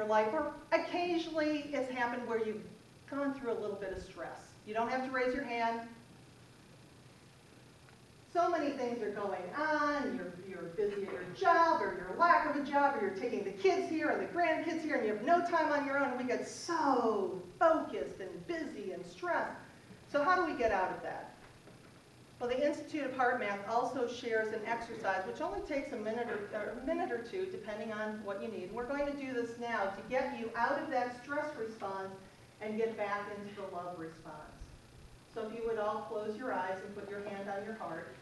your life, or occasionally it's happened where you've gone through a little bit of stress. You don't have to raise your hand. So many things are going on. You're busy at your job, or your lack of a job, or you're taking the kids here and the grandkids here, and you have no time on your own, and we get so focused and busy and stressed. So how do we get out of that? Well, the Institute of HeartMath also shares an exercise which only takes a minute or two, depending on what you need. And we're going to do this now to get you out of that stress response and get back into the love response. So if you would all close your eyes and put your hand on your heart.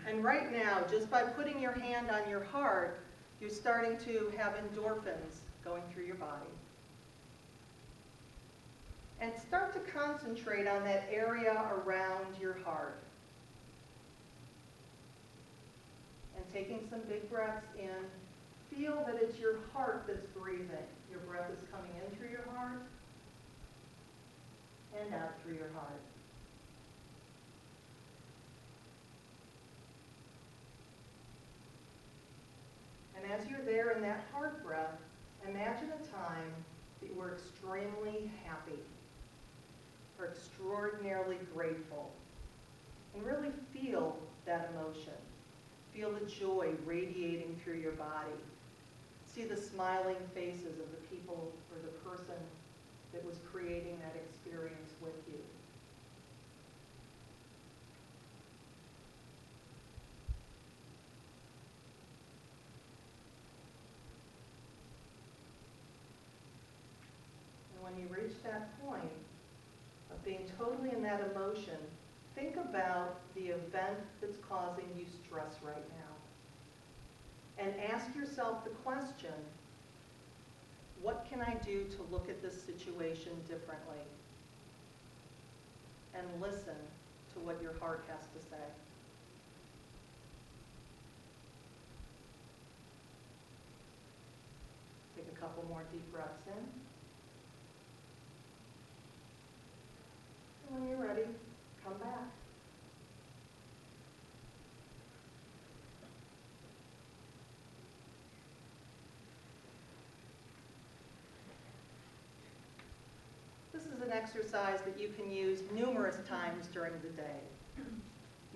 And right now, just by putting your hand on your heart, you're starting to have endorphins going through your body. And start to concentrate on that area around your heart. And taking some big breaths in, feel that it's your heart that's breathing. Your breath is coming in through your heart and out through your heart. And as you're there in that heart breath, imagine a time that you were extremely happy or extraordinarily grateful. And really feel that emotion. Feel the joy radiating through your body. See the smiling faces of the people or the person that was creating that experience with you. And when you reach that point of being totally in that emotion, think about the event that's causing you stress right now. And ask yourself the question, what can I do to look at this situation differently? And listen to what your heart has to say. Take a couple more deep breaths in. And when you're ready, come back. This is an exercise that you can use numerous times during the day.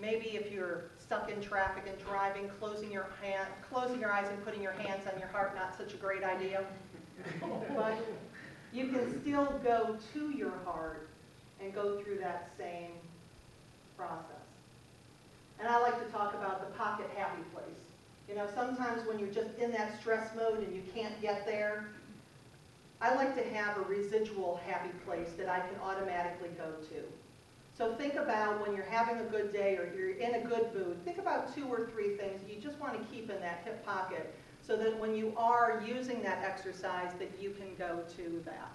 Maybe if you're stuck in traffic and driving, closing your eyes and putting your hands on your heart, not such a great idea. But you can still go to your heart and go through that same process. And I like to talk about the pocket happy place. You know, sometimes when you're just in that stress mode and you can't get there, I like to have a residual happy place that I can automatically go to. So think about when you're having a good day or you're in a good mood, think about 2 or 3 things you just want to keep in that hip pocket so that when you are using that exercise that you can go to that.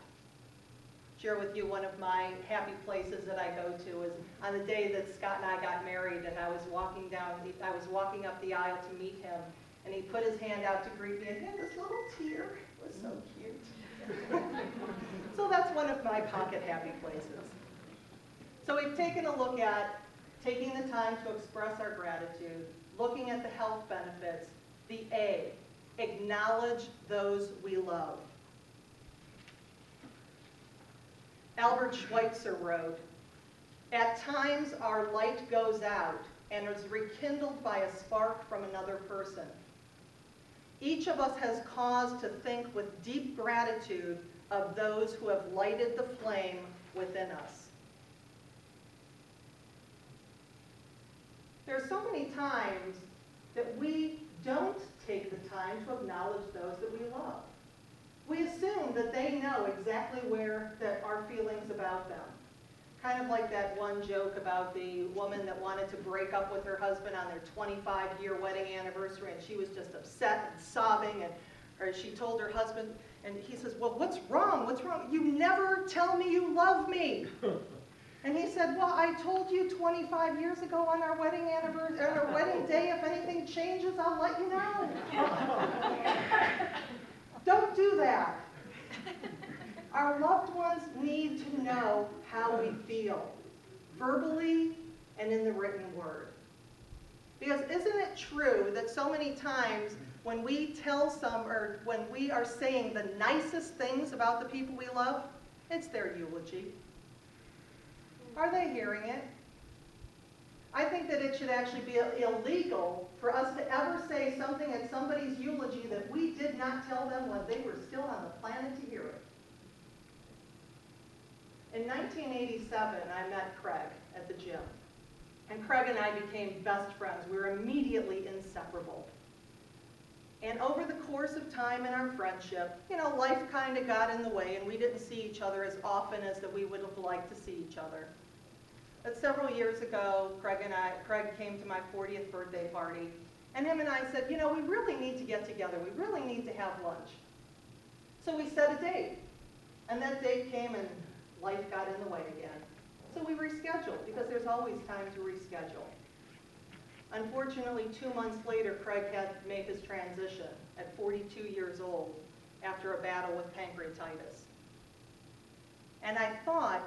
Share with you one of my happy places that I go to is on the day that Scott and I got married, and I was walking up the aisle to meet him, and he put his hand out to greet me, and he had this little tear. It was so cute. So that's one of my pocket happy places. So we've taken a look at taking the time to express our gratitude, looking at the health benefits, the A, acknowledge those we love. Albert Schweitzer wrote, "At times our light goes out and is rekindled by a spark from another person. Each of us has cause to think with deep gratitude of those who have lighted the flame within us." There are so many times that we don't take the time to acknowledge those that we love. We assume that they know exactly our feelings about them. Kind of like that one joke about the woman that wanted to break up with her husband on their 25-year wedding anniversary, and she was just upset and sobbing, or she told her husband, and he says, "Well, what's wrong? What's wrong? You never tell me you love me." And he said, "Well, I told you 25 years ago on our wedding anniversary, on our wedding day, if anything changes, I'll let you know." Don't do that. Our loved ones need to know how we feel, verbally and in the written word. Because isn't it true that so many times when we when we are saying the nicest things about the people we love, it's their eulogy. Are they hearing it? I think that it should actually be illegal for us to ever say something at somebody's eulogy that we did not tell them when they were still on the planet to hear it. In 1987, I met Craig at the gym. And Craig and I became best friends. We were immediately inseparable. And over the course of time in our friendship, you know, life kind of got in the way and we didn't see each other as often as that we would have liked to see each other. But several years ago, Craig came to my 40th birthday party, and him and I said, you know, we really need to get together. We really need to have lunch. So we set a date. And that date came and life got in the way again. So we rescheduled, because there's always time to reschedule. Unfortunately, 2 months later, Craig had made his transition at 42 years old after a battle with pancreatitis. And I thought,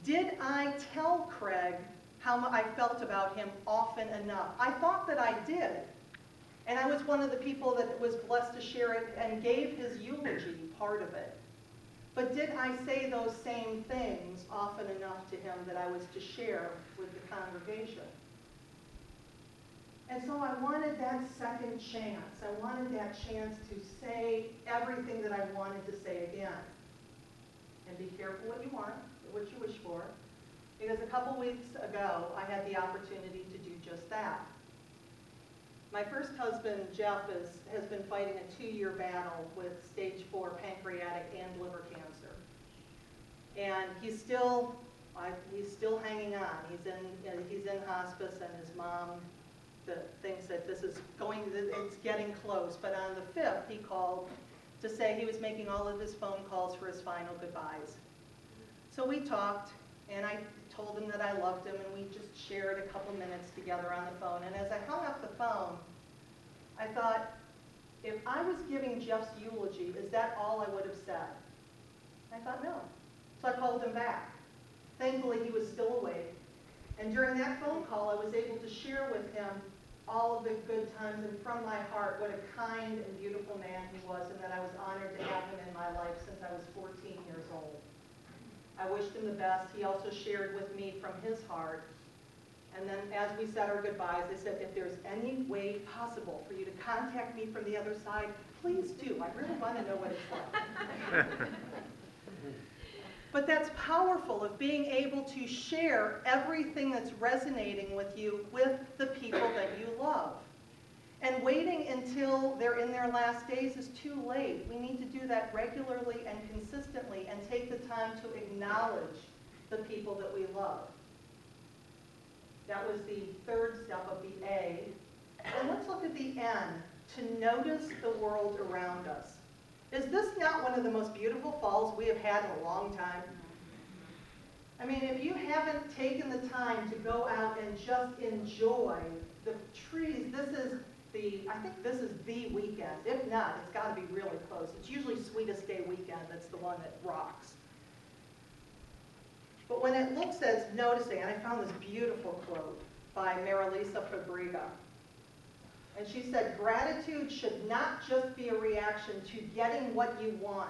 did I tell Craig how I felt about him often enough? I thought that I did. And I was one of the people that was blessed to share it and gave his eulogy part of it. But did I say those same things often enough to him that I was to share with the congregation? And so I wanted that second chance. I wanted that chance to say everything that I wanted to say again. And be careful what you want, what you wish for. Because a couple weeks ago, I had the opportunity to do just that. My first husband, Jeff, has been fighting a 2-year battle with stage 4 pancreatic and liver cancer. And he's still hanging on. He's in hospice, and his mom thinks that it's getting close. But on the 5th, he called to say he was making all of his phone calls for his final goodbyes. So we talked, and I told him that I loved him, and we just shared a couple minutes together on the phone. And as I hung up the phone, I thought, if I was giving Jeff's eulogy, is that all I would have said? I thought, no. So I called him back. Thankfully, he was still awake. And during that phone call, I was able to share with him all of the good times, and from my heart, what a kind and beautiful man he was, and that I was honored to have him in my life since I was 14 years old. I wished him the best. He also shared with me from his heart. And then as we said our goodbyes, I said, if there's any way possible for you to contact me from the other side, please do. I really want to know what it's like. But that's powerful, of being able to share everything that's resonating with you with the people that you love. And waiting until they're in their last days is too late. We need to do that regularly and consistently and take the time to acknowledge the people that we love. That was the third step of the A. And let's look at the N, to notice the world around us. Is this not one of the most beautiful falls we have had in a long time? I mean, if you haven't taken the time to go out and just enjoy the trees, I think this is the weekend. If not, it's got to be really close. It's usually Sweetest Day weekend that's the one that rocks. But when it looks as noticing, and I found this beautiful quote by Marilisa Fabriga. And she said, gratitude should not just be a reaction to getting what you want,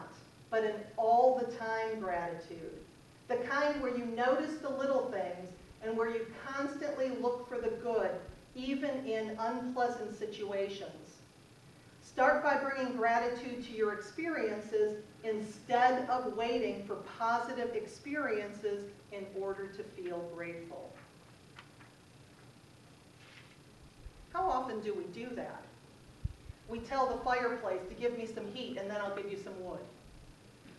but an all-the-time gratitude. The kind where you notice the little things and where you constantly look for the good, even in unpleasant situations. Start by bringing gratitude to your experiences instead of waiting for positive experiences in order to feel grateful. How often do we do that? We tell the fireplace to give me some heat and then I'll give you some wood.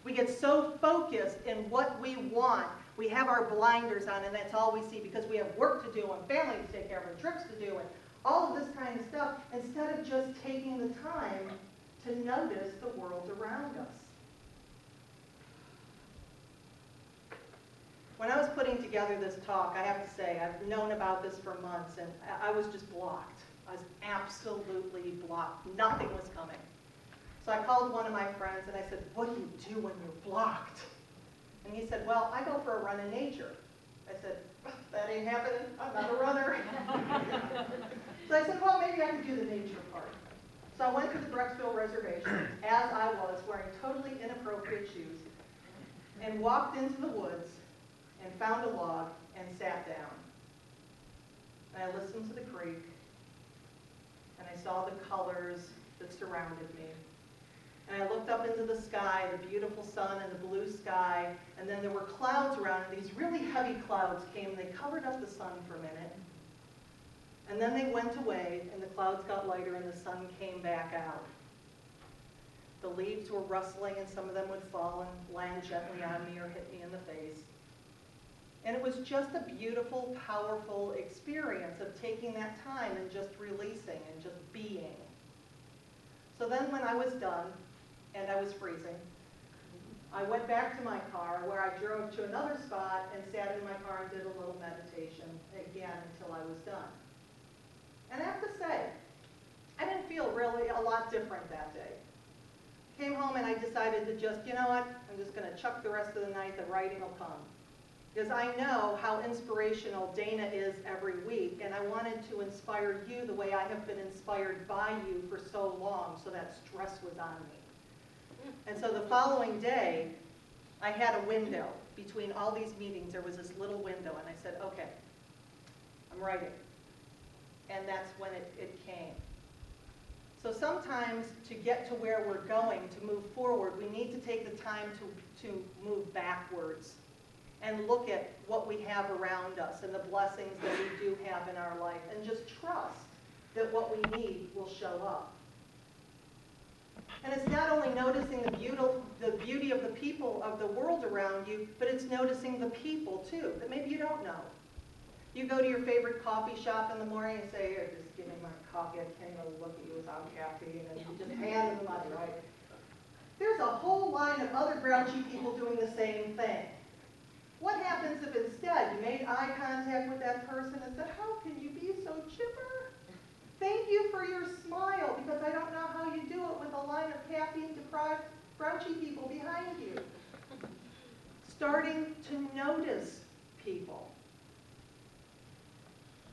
We get so focused in what we want, we have our blinders on and that's all we see because we have work to do and family to take care of and trips to do and all of this kind of stuff, instead of just taking the time to notice the world around us. When I was putting together this talk, I have to say, I've known about this for months, and I was just blocked. I was absolutely blocked. Nothing was coming. So I called one of my friends, and I said, what do you do when you're blocked? And he said, well, I go for a run in nature. I said, that ain't happening. I'm not a runner. So I said, well, maybe I could do the nature part. So I went to the Brecksville Reservation, as I was, wearing totally inappropriate shoes, and walked into the woods and found a log and sat down. And I listened to the creek, and I saw the colors that surrounded me. And I looked up into the sky, the beautiful sun and the blue sky, and then there were clouds around, and these really heavy clouds came, and they covered up the sun for a minute. And then they went away, and the clouds got lighter, and the sun came back out. The leaves were rustling, and some of them would fall and land gently on me or hit me in the face. And it was just a beautiful, powerful experience of taking that time and just releasing and just being. So then when I was done, and I was freezing, I went back to my car where I drove to another spot and sat in my car and did a little meditation again until I was done. And I have to say, I didn't feel really a lot different that day. Came home and I decided to just, you know what, I'm just going to chuck the rest of the night, the writing will come. Because I know how inspirational Dana is every week, and I wanted to inspire you the way I have been inspired by you for so long, so that stress was on me. And so the following day, I had a window. Between all these meetings, there was this little window, and I said, okay, I'm writing. And that's when it came. So sometimes to get to where we're going, to move forward, we need to take the time to move backwards and look at what we have around us and the blessings that we do have in our life, and just trust that what we need will show up. And it's not only noticing the beauty of the people of the world around you, but it's noticing the people too, that maybe you don't know. You go to your favorite coffee shop in the morning and say, here, just give me my coffee, I can't even look at you without caffeine, and you just hand them the money, right? There's a whole line of other grouchy people doing the same thing. What happens if instead you made eye contact with that person and said, how can you be so chipper? Thank you for your smile, because I don't know how you do it with a line of caffeine-deprived grouchy people behind you. Starting to notice people.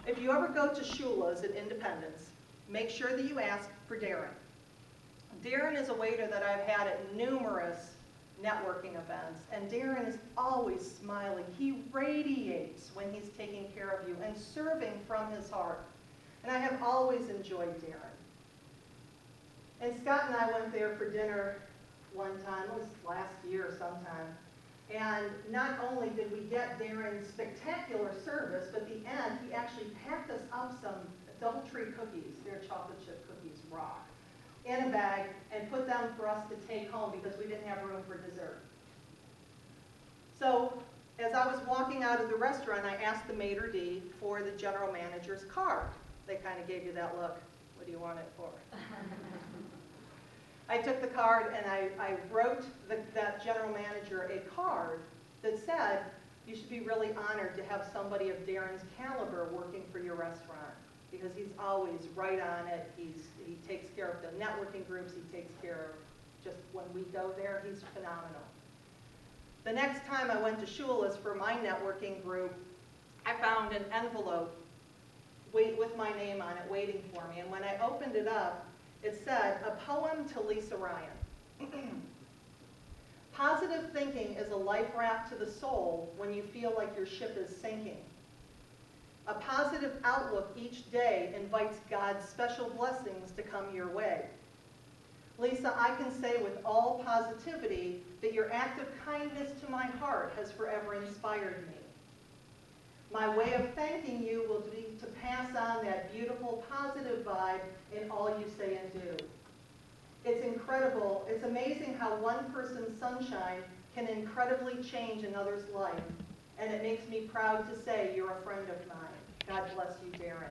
If you ever go to Shula's at Independence, make sure that you ask for Darren. Darren is a waiter that I've had at numerous networking events, and Darren is always smiling. He radiates when he's taking care of you and serving from his heart. And I have always enjoyed Darren. And Scott and I went there for dinner one time, it was last year sometime, and not only did we get Darren's spectacular service, but at the end, he actually packed us up some DoubleTree cookies, their chocolate chip cookies rock, in a bag and put them for us to take home because we didn't have room for dessert. So as I was walking out of the restaurant, I asked the maitre d' for the general manager's card. They kind of gave you that look, what do you want it for? I took the card and I wrote that general manager a card that said, you should be really honored to have somebody of Darren's caliber working for your restaurant, because he's always right on it. He takes care of the networking groups. He takes care of just when we go there, he's phenomenal. The next time I went to Shula's for my networking group, I found an envelope with my name on it waiting for me. And when I opened it up, it said, a poem to Lisa Ryan. Positive thinking is a life raft to the soul when you feel like your ship is sinking. A positive outlook each day invites God's special blessings to come your way. Lisa, I can say with all positivity that your act of kindness to my heart has forever inspired me. My way of thanking you will be to pass on that beautiful, positive vibe in all you say and do. It's incredible. It's amazing how one person's sunshine can incredibly change another's life. And it makes me proud to say you're a friend of mine. God bless you, Darren.